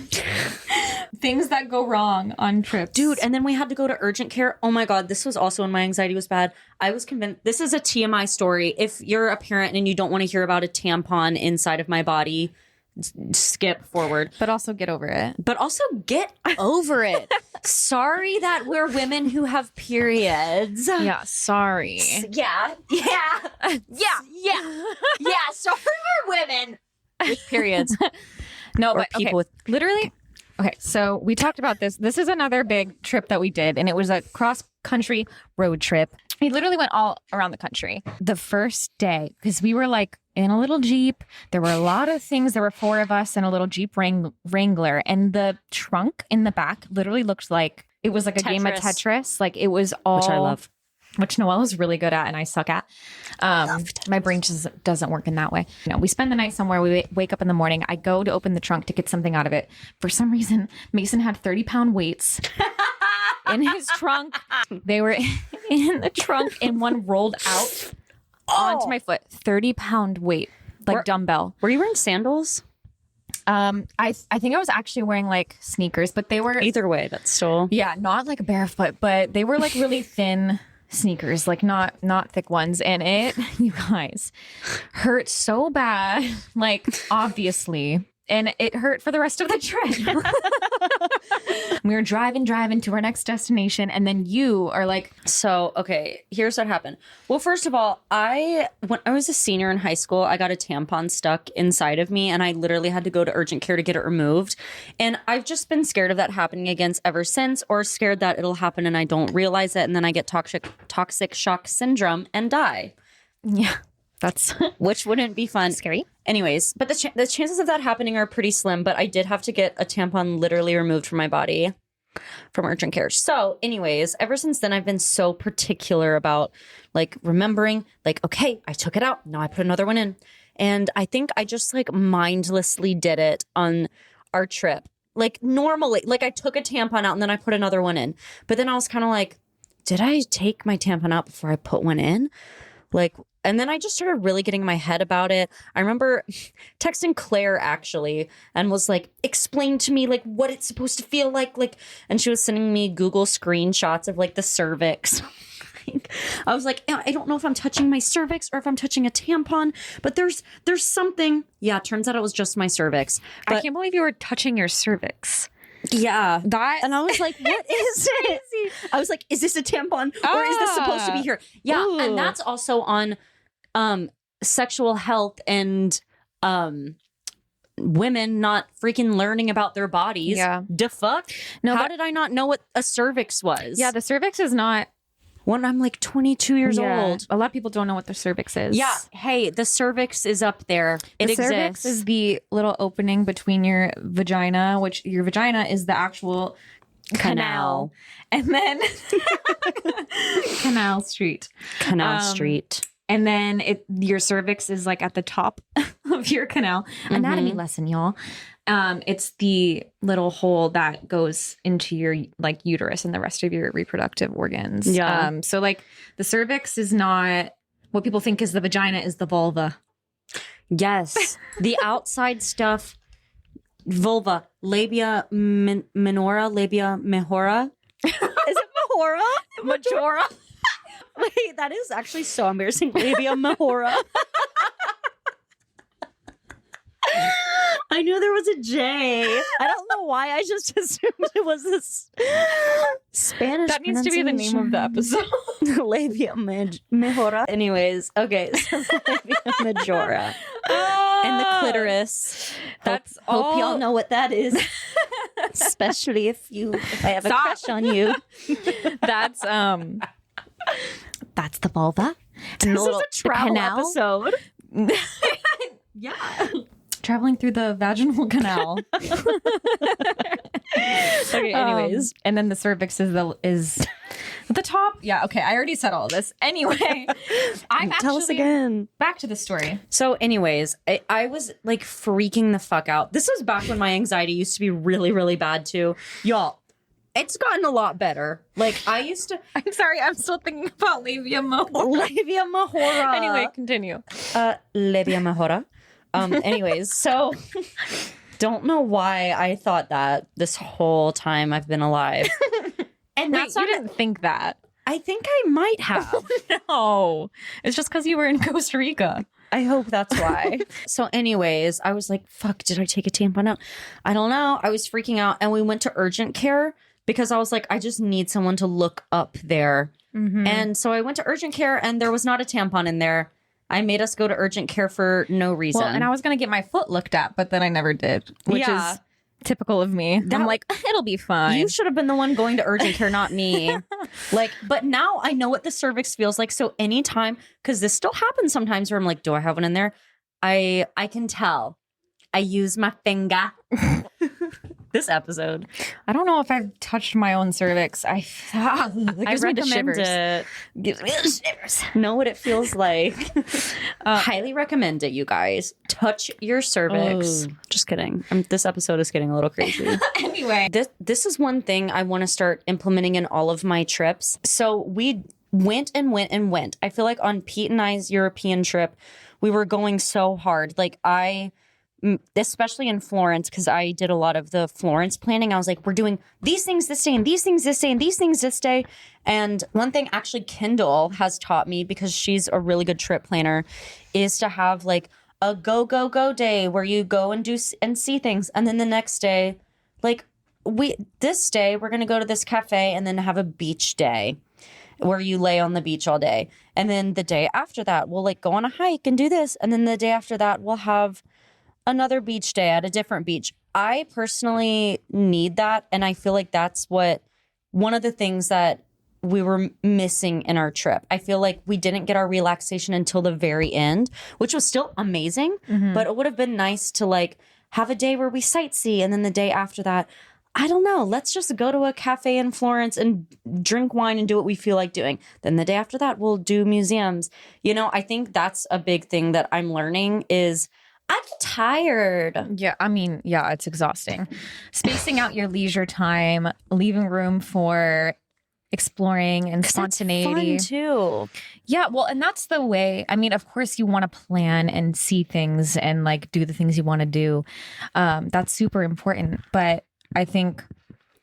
things that go wrong on trips. Dude, and then we had to go to urgent care. Oh my God, this was also when my anxiety was bad. I was convinced, this is a TMI story. If you're a parent and you don't want to hear about a tampon inside of my body, skip forward. But also get over it. But also get over it. Sorry that we're women who have periods. Yeah, sorry. Yeah. Sorry we're women with periods. No, Or but people okay. with Literally. Okay, so we talked about this. This is another big trip that we did, and it was a cross-country road trip. We literally went all around the country. The first day, because we were like in a little Jeep. There were a lot of things. There were 4 of us in a little Jeep Wrangler, and the trunk in the back literally looked like it was like a game of Tetris. Tetris. Like it was all, Which I love. which Noelle is really good at and I suck at. My brain just doesn't work in that way. You know, we spend the night somewhere. We wake up in the morning. I go to open the trunk to get something out of it. For some reason, Mason had 30-pound weights in his trunk. They were in the trunk and one rolled out onto my foot. 30-pound weight, like dumbbell. Were you wearing sandals? I think I was actually wearing like sneakers, but they were Either way, that's still. yeah, not like barefoot, but they were like really thin sneakers, like not thick ones. And it, you guys, hurt so bad, like obviously. And it hurt for the rest of the trip. We were driving to our next destination. And then you are like, So, okay, here's what happened. Well, first of all, when I was a senior in high school, I got a tampon stuck inside of me and I literally had to go to urgent care to get it removed. And I've just been scared of that happening again ever since, or scared that it'll happen and I don't realize it and then I get toxic shock syndrome and die. yeah, that's Which wouldn't be fun. scary. Anyways, but the chances of that happening are pretty slim, but I did have to get a tampon literally removed from my body from urgent care. So anyways, ever since then, I've been so particular about like remembering like, okay, I took it out. Now I put another one in. And I think I just like mindlessly did it on our trip. Like normally, like I took a tampon out and then I put another one in. But then I was kind of like, did I take my tampon out before I put one in? Like, and then I just started really getting in my head about it. I remember texting Claire actually and was like, explain to me like what it's supposed to feel like, and she was sending me Google screenshots of like the cervix. I was like, I don't know if I'm touching my cervix or if I'm touching a tampon, but there's something. Yeah, it turns out it was just my cervix. I But can't believe you were touching your cervix. yeah. That And I was like, what is it? I was like, is this a tampon or is this supposed to be here? Yeah. Ooh. And that's also on sexual health and women not freaking learning about their bodies. Yeah. Da fuck? No, How that- did I not know what a cervix was? yeah, the cervix is not When I'm like 22 years yeah. old. A lot of people don't know what the cervix is. Yeah. Hey, the cervix is up there. It The cervix exists. is the little opening between your vagina, which your vagina is the actual canal. And then Canal Street. Canal Street. And then your cervix is like at the top of your canal. Anatomy lesson, y'all. It's the little hole that goes into your like uterus and the rest of your reproductive organs. Yeah. So like the cervix is not what people think is the vagina is the vulva. Yes. The outside stuff, vulva, labia minora, labia majora. Is it majora? Majora? Wait, that is actually so embarrassing. Labia majora. I knew there was a J. I don't know why. I just assumed it was this Spanish. That needs to be the name of the episode. Labia majora. Anyways, okay. So labia majora. And the clitoris. That's hope all. y'all know what that is. Especially if I have a Stop. crush on you. That's the vulva. And This is a travel episode. Yeah. Traveling through the vaginal canal. Okay, anyways. And then the cervix is the top. Yeah, okay. I already said all of this. Anyway, Tell us again. Back to the story. So anyways, I was like freaking the fuck out. This was back when my anxiety used to be really, really bad too. Y'all, it's gotten a lot better. Like I used to... I'm sorry. I'm still thinking about labia majora. Labia majora. Anyway, continue. Labia majora. Anyways, so don't know why I thought that this whole time I've been alive. And Wait, that's you not... didn't think that. I think I might have. No. It's just because you were in Costa Rica. I hope that's why. So anyways, I was like, fuck, did I take a tampon out? I don't know. I was freaking out. And we went to urgent care because I was like, I just need someone to look up there. Mm-hmm. And so I went to urgent care and there was not a tampon in there. I made us go to urgent care for no reason. Well, and I was going to get my foot looked at, but then I never did, which Yeah. is typical of me. I'm like, it'll be fine. You should have been the one going to urgent care, not me. But now I know what the cervix feels like. So anytime, because this still happens sometimes where I'm like, do I have one in there? I can tell. I use my finger. This episode. I don't know if I've touched my own cervix. It gives me the shivers. it. Gives me the shivers. Know what it feels like. Highly recommend it, you guys. Touch your cervix. Just kidding. This episode is getting a little crazy. Anyway. This is one thing I want to start implementing in all of my trips. So we went and went and went. I feel like on Pete and I's European trip, we were going so hard. Like especially in Florence, because I did a lot of the Florence planning. I was like, we're doing these things this day and these things this day and these things this day. And one thing actually Kendall has taught me, because she's a really good trip planner, is to have like a go day where you go and do and see things. And then the next day, like this day, we're going to go to this cafe and then have a beach day where you lay on the beach all day. And then the day after that, we'll like go on a hike and do this. And then the day after that, we'll have another beach day at a different beach. I personally need that. And I feel like that's one of the things that we were missing in our trip. I feel like we didn't get our relaxation until the very end, which was still amazing. But it would have been nice to like have a day where we sightsee. And then the day after that, I don't know, let's just go to a cafe in Florence and drink wine and do what we feel like doing. Then the day after that, we'll do museums. You know, I think that's a big thing that I'm learning is I get tired. Yeah, I mean, yeah, it's exhausting. Spacing out your leisure time, leaving room for exploring and spontaneity. That's fun too. Yeah, well, and that's the way. I mean, of course, you want to plan and see things and like do the things you want to do. That's super important. But I think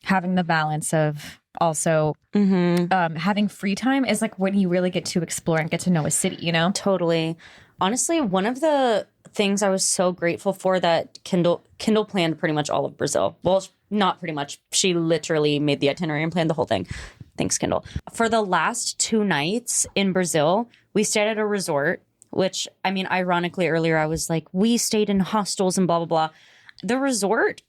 having the balance of also having free time is like when you really get to explore and get to know a city, you know? Totally. Honestly, one of the things I was so grateful for that Kendall planned pretty much all of Brazil. Well, not pretty much. She literally made the itinerary and planned the whole thing. Thanks, Kendall. For the last 2 nights in Brazil, we stayed at a resort, which, I mean, ironically, earlier I was like, we stayed in hostels and blah, blah, blah. The resort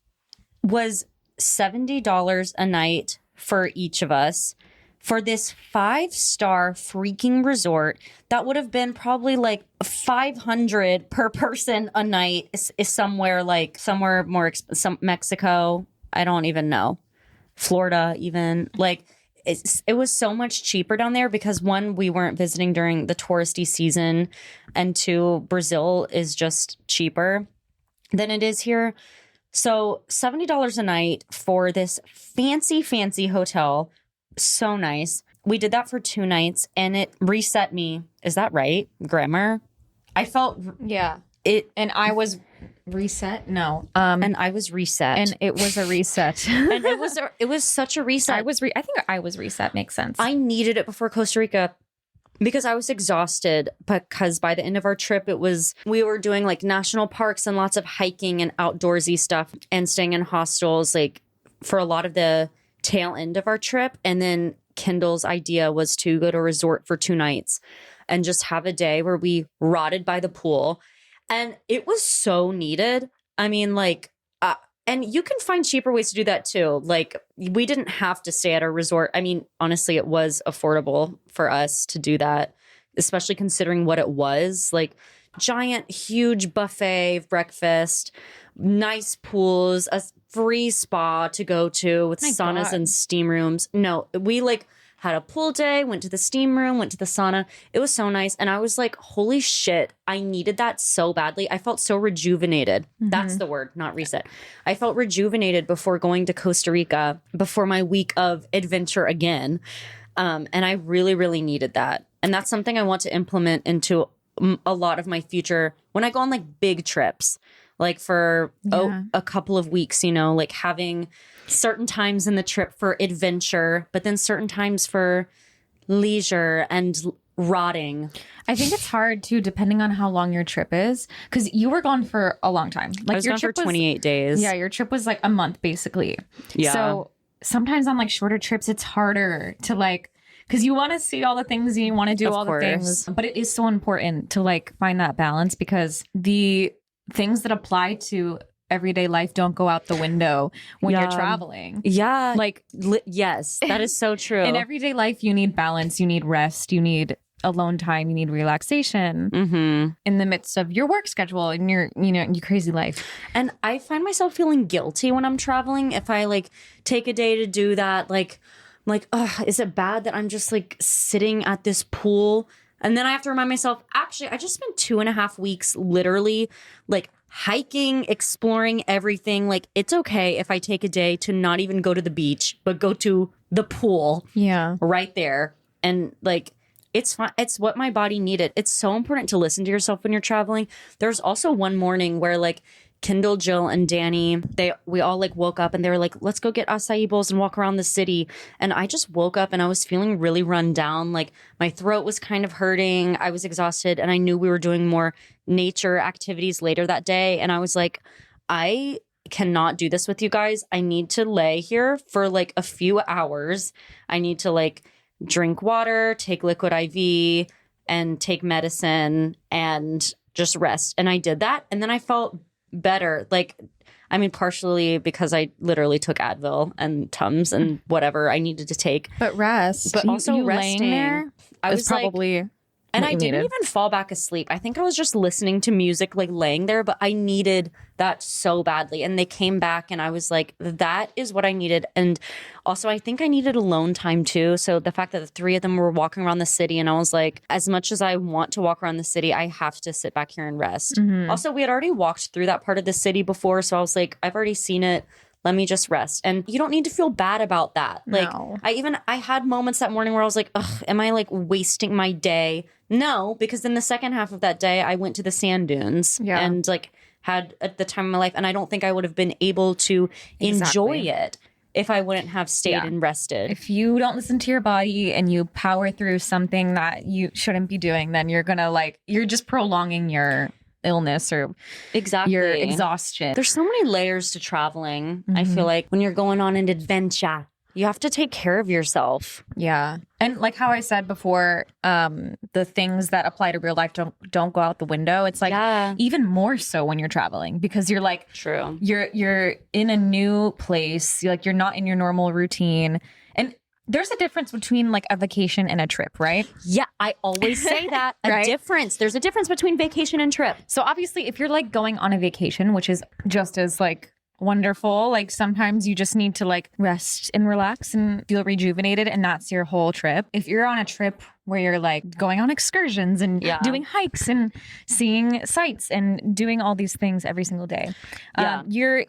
was $70 a night for each of us. For this 5-star freaking resort, that would have been probably like $500 per person a night. Is somewhere more some Mexico. I don't even know, Florida even. Like it was so much cheaper down there because 1, we weren't visiting during the touristy season, and 2, Brazil is just cheaper than it is here. So $70 a night for this fancy hotel. So nice. We did that for 2 nights and it reset me. Is that right? Grammar? I felt it. And I was reset. No. And I was reset. And it was a reset. And it was such a reset. I think I was reset. Makes sense. I needed it before Costa Rica because I was exhausted, because by the end of our trip, we were doing like national parks and lots of hiking and outdoorsy stuff and staying in hostels like for a lot of the tail end of our trip. And then Kendall's idea was to go to a resort for 2 nights and just have a day where we rotted by the pool. And it was so needed. I mean, like, and you can find cheaper ways to do that too. Like, we didn't have to stay at a resort. I mean, honestly, it was affordable for us to do that, especially considering what it was. Like, giant, huge buffet breakfast, nice pools, a free spa to go to with saunas and steam rooms. No, we like had a pool day, went to the steam room, went to the sauna. It was so nice. And I was like, holy shit, I needed that so badly. I felt so rejuvenated. That's the word, not reset. I felt rejuvenated before going to Costa Rica, before my week of adventure again. And I really, really needed that. And that's something I want to implement into a lot of my future when I go on like big trips, like for a couple of weeks, you know, like having certain times in the trip for adventure, but then certain times for leisure and rotting. I think it's hard too, depending on how long your trip is, because you were gone for a long time. Like I was your gone for trip 28 days. Yeah, your trip was like a month basically. Yeah. So sometimes on like shorter trips, it's harder to like, because you want to see all the things and you want to do all the things. But it is so important to like find that balance, because the things that apply to everyday life don't go out the window when you're traveling. Yeah. Like, yes, that is so true. In everyday life, you need balance, you need rest, you need alone time, you need relaxation in the midst of your work schedule and your crazy life. And I find myself feeling guilty when I'm traveling if I like take a day to do that. Like, oh, is it bad that I'm just like sitting at this pool? And then I have to remind myself, actually, I just spent 2.5 weeks literally like hiking, exploring everything. Like, it's okay if I take a day to not even go to the beach, but go to the pool right there. And like, it's fine. It's what my body needed. It's so important to listen to yourself when you're traveling. There's also one morning where like Kendall, Jill, and Danny, we all like woke up and they were like, let's go get acai bowls and walk around the city. And I just woke up and I was feeling really run down. Like my throat was kind of hurting. I was exhausted and I knew we were doing more nature activities later that day. And I was like, I cannot do this with you guys. I need to lay here for like a few hours. I need to like drink water, take liquid IV, and take medicine and just rest. And I did that. And then I felt better. Like, I mean, partially because I literally took Advil and Tums and whatever I needed to take. But rest. But also you resting. Laying there I was probably... Like, and I didn't even fall back asleep. I think I was just listening to music, like laying there, but I needed that so badly. And they came back and I was like, that is what I needed. And also, I think I needed alone time too. So the fact that the three of them were walking around the city and I was like, as much as I want to walk around the city, I have to sit back here and rest. Also, we had already walked through that part of the city before. So I was like, I've already seen it. Let me just rest. And you don't need to feel bad about that. Like, no. I had moments that morning where I was like, ugh, am I like wasting my day? No, because in the second half of that day, I went to the sand dunes and like had at the time of my life. And I don't think I would have been able to enjoy it if I wouldn't have stayed and rested. If you don't listen to your body and you power through something that you shouldn't be doing, then you're going to like, you're just prolonging your illness or your exhaustion. There's so many layers to traveling. I feel like when you're going on an adventure, you have to take care of yourself. Yeah. And like how I said before, the things that apply to real life don't go out the window. It's like even more so when you're traveling because you're like, true. You're in a new place. You're not in your normal routine. And there's a difference between like a vacation and a trip, right? Yeah, I always say that. Right? Difference. There's a difference between vacation and trip. So obviously if you're like going on a vacation, which is just as like wonderful, like sometimes you just need to like rest and relax and feel rejuvenated, and that's your whole trip. If you're on a trip where you're like going on excursions and doing hikes and seeing sights and doing all these things every single day, your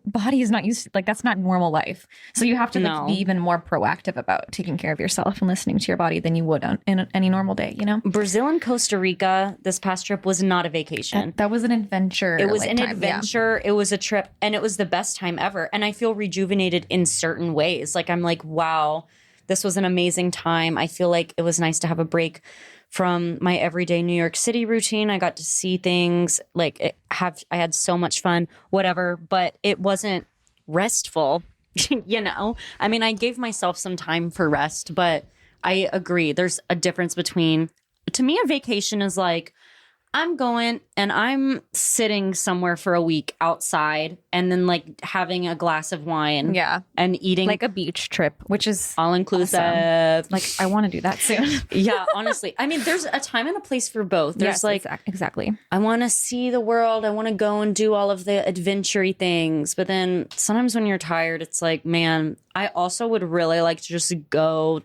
body is not used to, like, that's not normal life. So you have to like, be even more proactive about taking care of yourself and listening to your body than you would in any normal day, you know? Brazil and Costa Rica, this past trip was not a vacation. That was an adventure. It was an adventure. It was a trip, and it was the best time ever. And I feel rejuvenated in certain ways. Like, I'm like, wow, this was an amazing time. I feel like it was nice to have a break from my everyday New York City routine. I got to see things, like I had so much fun, whatever, but it wasn't restful, you know? I mean, I gave myself some time for rest, but I agree. There's a difference between, to me, a vacation is like, I'm going and I'm sitting somewhere for a week outside and then like having a glass of wine. Yeah. And eating. Like a beach trip, which is all inclusive. Awesome. Like, I want to do that soon. Yeah, honestly. I mean, there's a time and a place for both. There's exactly. I want to see the world. I want to go and do all of the adventure-y things. But then sometimes when you're tired, it's like, man, I also would really like to just go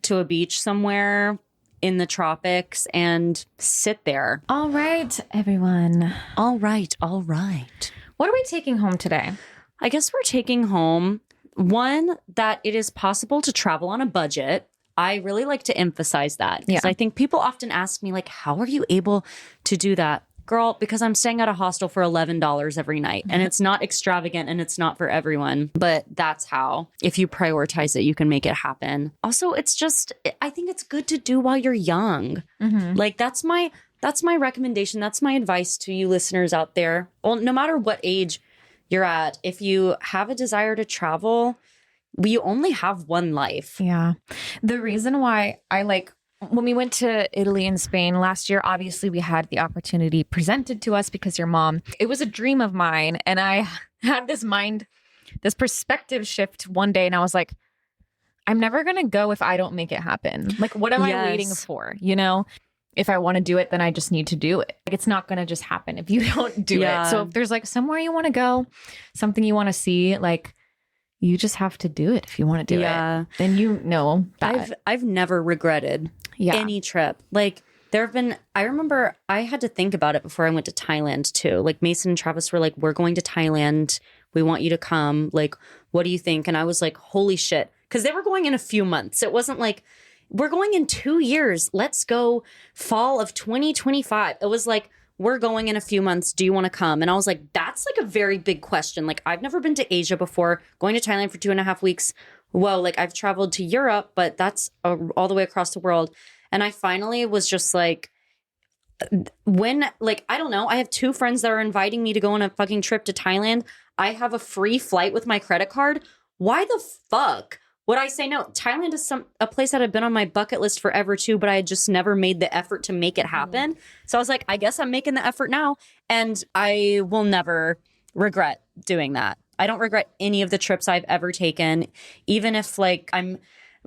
to a beach somewhere in the tropics and sit there. All right, everyone. All right. All right. What are we taking home today? I guess we're taking home one, that it is possible to travel on a budget. I really like to emphasize that because I think people often ask me, like, how are you able to do that? Girl, because I'm staying at a hostel for $11 every night, and it's not extravagant and it's not for everyone, but that's how, if you prioritize it, you can make it happen. Also, it's just, I think it's good to do while you're young. Like, that's my recommendation. That's my advice to you listeners out there. Well, no matter what age you're at, if you have a desire to travel, we only have one life. Yeah. The reason why I like, when we went to Italy and Spain last year, obviously we had the opportunity presented to us because your mom, it was a dream of mine. And I had this perspective shift one day, and I was like, I'm never going to go if I don't make it happen. Like, what am I waiting Yes. for? You know, if I want to do it, then I just need to do it. Like, it's not going to just happen if you don't do Yeah. it. So if there's like somewhere you want to go, something you want to see, like, you just have to do it if you want to do it. Then you know that. I've never regretted any trip. Like, there have been, I remember I had to think about it before I went to Thailand too. Like, Mason and Travis were like, we're going to Thailand. We want you to come. Like, what do you think? And I was like, holy shit. Because they were going in a few months. It wasn't like, we're going in 2 years. Let's go fall of 2025. It was like, we're going in a few months. Do you want to come? And I was like, that's like a very big question. Like, I've never been to Asia before. Going to Thailand for 2.5 weeks. Whoa, like I've traveled to Europe, but that's all the way across the world. And I finally was just like, when, like, I don't know. I have 2 friends that are inviting me to go on a fucking trip to Thailand. I have a free flight with my credit card. Why the fuck would I say no? Thailand is a place that had been on my bucket list forever too, but I had just never made the effort to make it happen. So I was like, I guess I'm making the effort now. And I will never regret doing that. I don't regret any of the trips I've ever taken, even if like I'm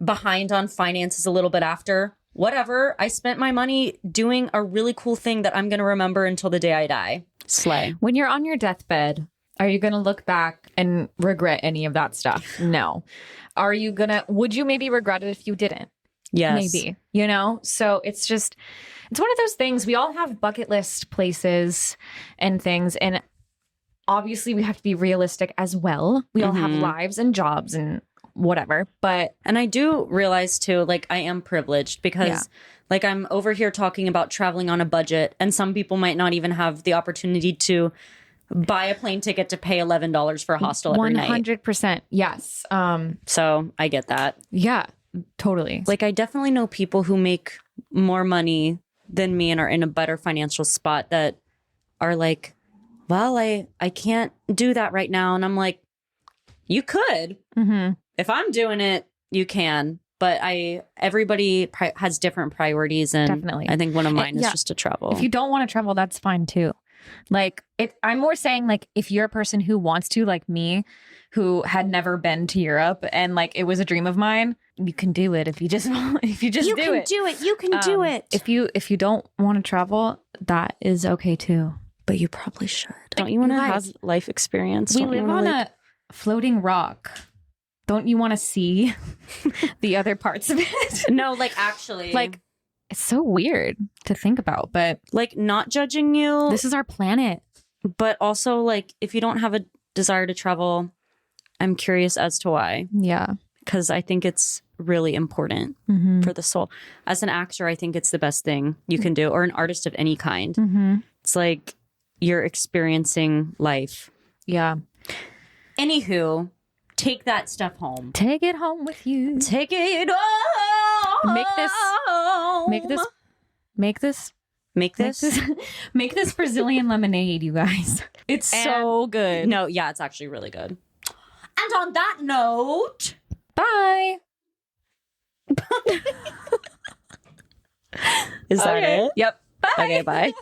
behind on finances a little bit after. Whatever. I spent my money doing a really cool thing that I'm going to remember until the day I die. Slay. When you're on your deathbed, are you going to look back and regret any of that stuff? No. Would you maybe regret it if you didn't? Yes. Maybe, you know? So it's one of those things. We all have bucket list places and things. And obviously we have to be realistic as well. We all have lives and jobs and whatever. And I do realize too, like I am privileged because like I'm over here talking about traveling on a budget and some people might not even have the opportunity to buy a plane ticket to pay $11 for a hostel every night. 100%. Yes. So I get that. Yeah, totally. Like I definitely know people who make more money than me and are in a better financial spot that are like, well, I can't do that right now. And I'm like, you could. If I'm doing it, you can. But everybody has different priorities. And Definitely. I think one of mine is just to travel. If you don't want to travel, that's fine too. Like I'm more saying like if you're a person who wants to, like me, who had never been to Europe and like it was a dream of mine, you can do it if you just do it. You can do it. You can do it. If you don't want to travel, that is okay too. But you probably should. Don't you want to have life experience? We live on a floating rock. Don't you want to see the other parts of it? No, like actually. Like it's so weird to think about, but like not judging you. This is our planet. But also like if you don't have a desire to travel, I'm curious as to why. Yeah. Because I think it's really important for the soul. As an actor, I think it's the best thing you can do, or an artist of any kind. It's like you're experiencing life. Yeah. Anywho, take that stuff home. Take it home with you. Take it home. Make this Brazilian lemonade, you guys. It's so good. No, yeah, it's actually really good. And on that note, bye. Is that it? Yep. Bye. Okay, bye.